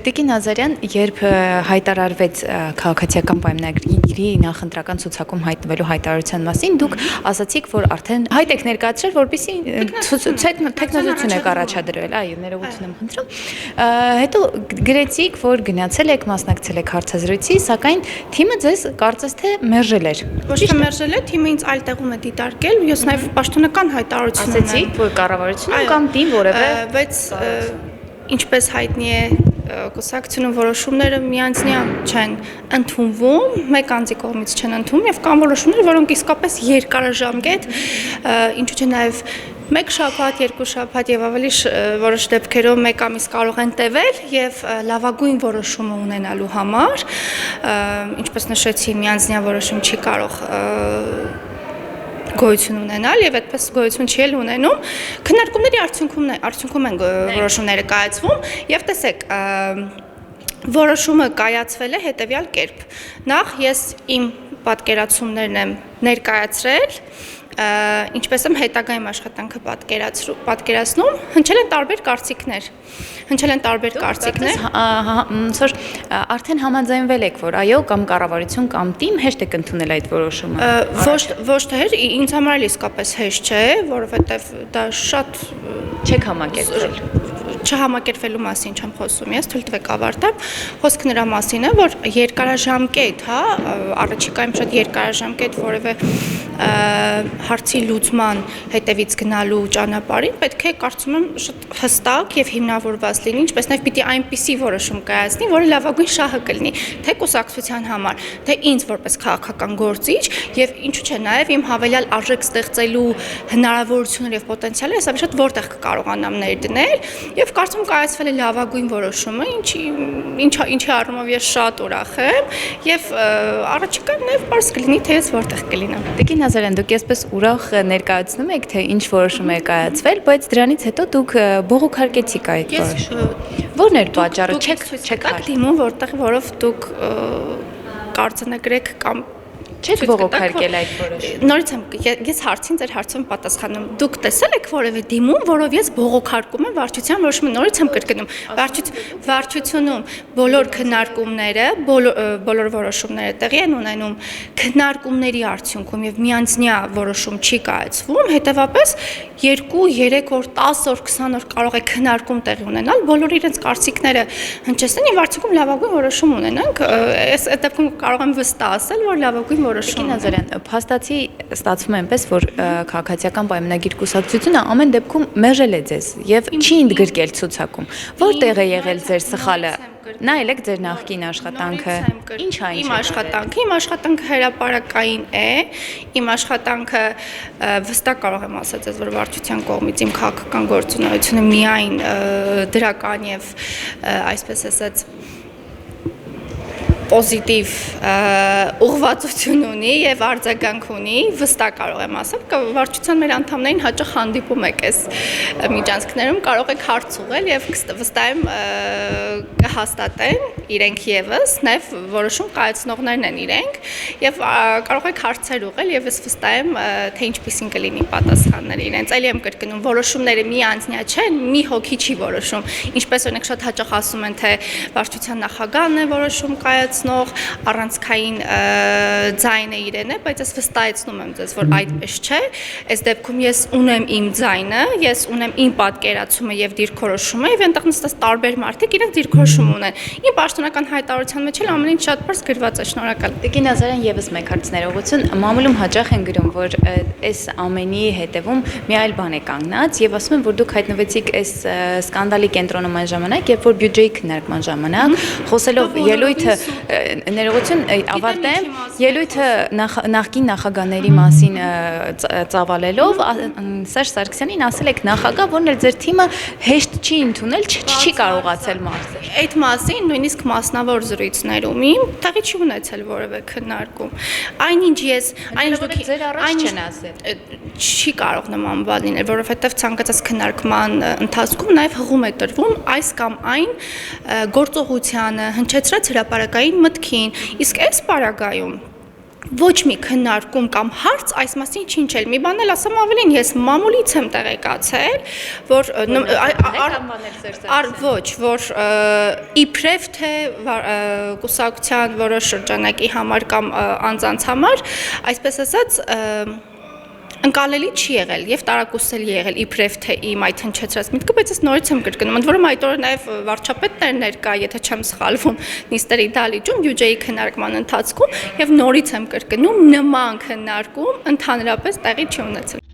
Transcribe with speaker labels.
Speaker 1: Տիկին Նազարյան, երբ հայտարարվեց քաղաքացիական պայմանագրի նախընտրական ցուցակում հայտնվելու հայտարարության մասին, դուք ասացիք, որ արդեն հայտ եք ներկայացրել, որպեսզի տեխնոլոգիություն եք առաջադրել, այո, ներողություն եմ խնդրում։ Հետո գրեցիք, որ գնացել եք, մասնակցել եք հարցազրույցի, սակայն թիմը ձեզ կարծես թե մերժել էր։
Speaker 2: Ոչ թե մերժել է, թիմը ինձ այլ տեղում է դիտարկել, ես նաև պաշտոնական հայտարարություն ունեմ։
Speaker 1: Ասացիք, որ կառավարությունը կամ թիմ որևէ,
Speaker 2: բայց ինչպես հայտնի է, կուսակցությունում որոշումները միանձնյա չեն ընդունվում, մեկ անձի կողմից չեն ընդունվում եւ կան որոշումներ, որոնք իսկապես երկարաժամկետ, ինչու՞ չէ նաեւ մեկ շաբաթ, երկու շաբաթ եւ ավելի որոշ դեպքերով մեկ ամիս կարող են տևել եւ լավագույն որոշումը ունենալու համար, ինչպես նշեցի, միանձնյա որոշում չի կարող գոյություն ունենալ եւ այդպես գոյություն չի էլ ունենում քննարկումների արդյունքում են որոշումները կայացվում եւ տեսեք որոշումը կայացվել է հետեւյալ կերպ նախ ես իմ պատկերացումներն եմ ներկայացրել ինչպես եմ հետագայում աշխատանքը պատկերացնում հնչել են տարբեր կարծիքներ
Speaker 1: որ արդեն համաձայնվել եք որ այո կամ կառավարություն կամ թիմ հեշտ եք ընդունել այդ որոշումը
Speaker 2: ոչ թե ինձ համար էլ իսկապես հեշտ չէ որովհետեւ դա շատ
Speaker 1: չեք համակերպվել
Speaker 2: չհամակերպվելու մասին չեմ խոսում ես թույլ տվեք ավարտեմ խոսքը նրա մասին է որ երկարաժամկետ հա առաջիկայում շատ երկարաժամկետ որևէ հարցի լուծման հետևից գնալու ճանապարհին պետք է կարծում եմ շատ հստակ եւ հիմնավորված լինի ինչպես նաեւ պիտի այնպիսի որոշում կայացնի որը լավագույն շահը կլինի թե կուսակցության համար թե ինձ որպես քաղաքական գործիչ եւ ինչու՞ չէ նաեւ իմ հավելյալ արժեք ստեղծելու հնարավորությունները եւ պոտենցիալը հեսա շատ որտեղ կկարողանամ ներդնել եւ կարծում կայացվել է լավագույն որոշումը ինչի առումով ես շատ ուրախ եմ եւ առաջիկայում նաեւ բարձ կլինի թե ես որտեղ կլինեմ
Speaker 1: Տիկին Նազարյան, դուք այսպես ուրախ ներկայացնում եք, թե ինչ որոշում է կայացվել, բայց դրանից հետո դուք բողոքարկեցիք այդ որոշումը։ Որն էր պատճառը, չեք
Speaker 2: դիմում, որով դուք կարձնագրեք կամ
Speaker 1: չեք բողոքարկել այդ որոշումը։
Speaker 2: Նորից ես հարցին ձեր հարցում պատասխանում։ Դուք տեսել եք որևէ դիմում, որով ես բողոքարկում եմ վարչության որոշումը, նորից եմ կրկնում։ Վարչությունում բոլոր քննարկումները, բոլոր որոշումները տեղի են ունենում քննարկումների արդյունքում եւ միանձնյա որոշում չի կայացվում, հետեւաբար 2-3 օր, 10 օր, 20 օր կարող է քննարկում տեղի ունենալ, բոլորը իրենց կարծիքները հնչեցնեն եւ արդյունքում լավագույն որոշում ունենանք։ Այս դեպքում կարող եմ վստահ ասել, որ լավագույն
Speaker 1: Տիկին Նազարյան, փաստացի ստացվում է այնպես, որ քաղաքացիական պայմանագիր կուսակցությունը ամեն դեպքում մերժել է ձեզ եւ չի ընդգրկել ցուցակում։ Որտեղ է եղել ձեր սխալը։ Նայել եք ձեր նախկին աշխատանքը։ Ինչ է
Speaker 2: Իմ աշխատանքը հրապարակային է։ Իմ աշխատանքը վստահ կարող եմ ասել ձեզ, որ վարչության կողմից իմ քաղաքական գործունեությունը միայն դրական եւ այսպես ասած պոզիտիվ ուղղվածություն ունի եւ արձագանք ունի, վստահ կարող եմ ասել, վարչության մեր անդամներին հաճախ հանդիպում եք այս միջանցքներում, կարող եք հարց ուղղել եւ վստահ եմ կհաստատեն իրենք եւս, նաեւ որոշում կայացնողներն են իրենք եւ կարող եք հարցեր ուղղել եւ ես վստահ եմ թե ինչպեսին կլինի պատասխանները իրենց։ Այլ եմ կրկնում, որոշումները մի անձնյա չեն, մի հոգի չի որոշում։ Ինչպես օրինակ շատ հաճախ ասում են, թե վարչության նախագահն է որոշում կայացնող, առանցքային ձայնը իրեն է, բայց ես վստահեցնում եմ ձեզ, որ այդպես չէ։ Այս դեպքում ես ունեմ իմ ձայնը, ես ունեմ իմ պատկերացումը եւ դիրքորոշումը եւ այնտեղ նստած տարբեր մարդիկ իրենց դիրքորոշում ունեն։ Իմ պաշտոնական հայտարարության մեջ էլ ամեն ինչ շատ բարձ գրված է, շնորհակալ։
Speaker 1: Տիկին Նազարյան, եւս մեկ հարց ներողություն, մամուլում հաճախ են գրում, որ այս ամենի հետևում մի այլ բան է կանգնած եւ ասում են, որ դուք հայտնվեցիք այս սկանդալի կենտրոնում այն ժամանակ, երբ որ բյուջեի քննարկման ժամանակ, խոսելով ելույթը ներողություն ավարտեմ, ելույթը նախկին նախագահների մասին ծավալելով Սերժ Սարգսյանին ասել եք նախագահ, որն էլ ձեր թիմը հեշտ չի ընդունել, չի կարողացել մարզել։
Speaker 2: Այդ մասին նույնիսկ մասնավոր զրույցներում իմ տեղի չի ունեցել որևէ քննարկում։ Այնինչ ես, այնինչ դուք
Speaker 1: ձեր առաջ չեն ասել։
Speaker 2: Չի կարող նման բան լինել, որովհետև ցանկացած քննարկման ընթացքում նաև հղում է տրվում այս կամ այն գործողությանը, հնչեցրած հրապարակային մտքին, իսկ այս պարագայում ոչ մի քննարկում կամ հարց այս մասին չինչել։ Մի բան էլ ասեմ ավելին, ես մամուլից եմ տեղեկացել, որ ոչ, որ իբրև թե կուսակցության որոշ շրջանակի համար կամ անձանց համար, այսպես ասած, ընկալելի չի եղել եւ տարակուսել եղել իբրև թե իմ այդ հնչեցրած միտքը, բայց ես նորից եմ կրկնում, ընդ որում այդ օրը նաեւ վարչապետն էր ներկա, եթե չեմ սխալվում, նիստերի դալիճում բյուջեի քննարկման ընթացքում եւ նորից եմ կրկնում, նման քննարկում ընդհանրապես տեղի չի ունեցել։